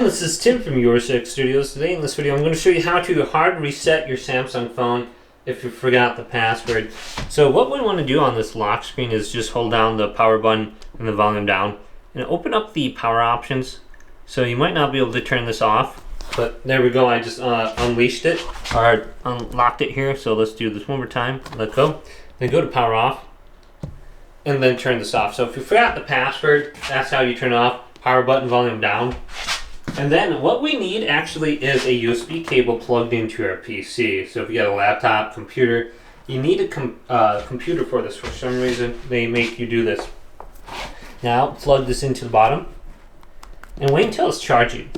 This is Tim from Your Six Studios. Today in this video I'm going to show you how to hard reset your Samsung phone if you forgot the password. So what we want to do on this lock screen is just hold down the power button and the volume down and open up the power options. So you might not be able to turn this off, but there we go. I just unleashed it or unlocked it here. So let's do this one more time. Let go. Then go to power off and then turn this off. So if you forgot the password, that's how you turn it off. Power button, volume down. And then what we need actually is a USB cable plugged into your PC. So if you got a laptop, computer, you need a computer for this. For some reason, they make you do this. Now plug this into the bottom and wait until it's charging.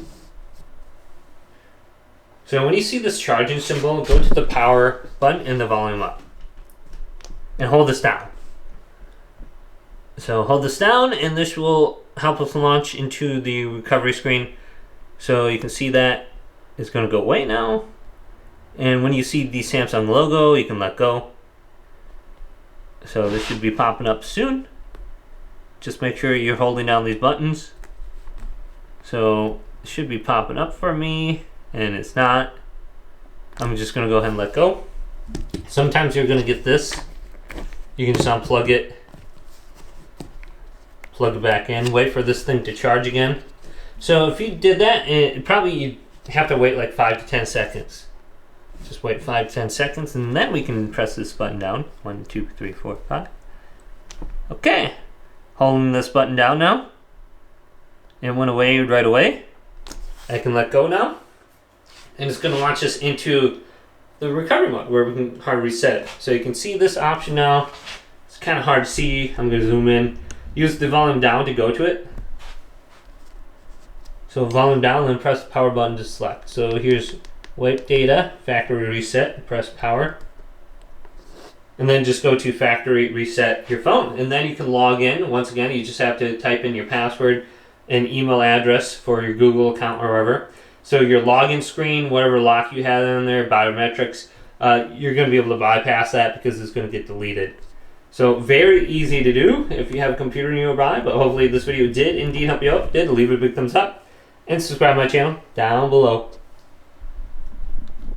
So when you see this charging symbol, go to the power button and the volume up. And hold this down. So hold this down and this will help us launch into the recovery screen. So you can see that it's going to go away now. And when you see the Samsung logo, you can let go. So this should be popping up soon. Just make sure you're holding down these buttons. So it should be popping up for me, and it's not. I'm just going to go ahead and let go. Sometimes you're going to get this. You can just unplug it, plug it back in, wait for this thing to charge again. So if you did that, you'd have to wait like 5 to 10 seconds. Just wait 5 to 10 seconds, and then we can press this button down. 1, 2, 3, 4, 5. Okay, holding this button down now. It went away right away. I can let go now, and it's going to launch us into the recovery mode where we can hard reset it. So you can see this option now. It's kind of hard to see. I'm going to zoom in. Use the volume down to go to it. So volume down, then press the power button to select. So here's wipe data, factory reset, press power. And then just go to factory reset your phone. And then you can log in. Once again, you just have to type in your password and email address for your Google account or wherever. So your login screen, whatever lock you had in there, biometrics, you're going to be able to bypass that because it's going to get deleted. So very easy to do if you have a computer nearby, but hopefully this video did indeed help you out. If it did, leave it a big thumbs up. And subscribe to my channel down below.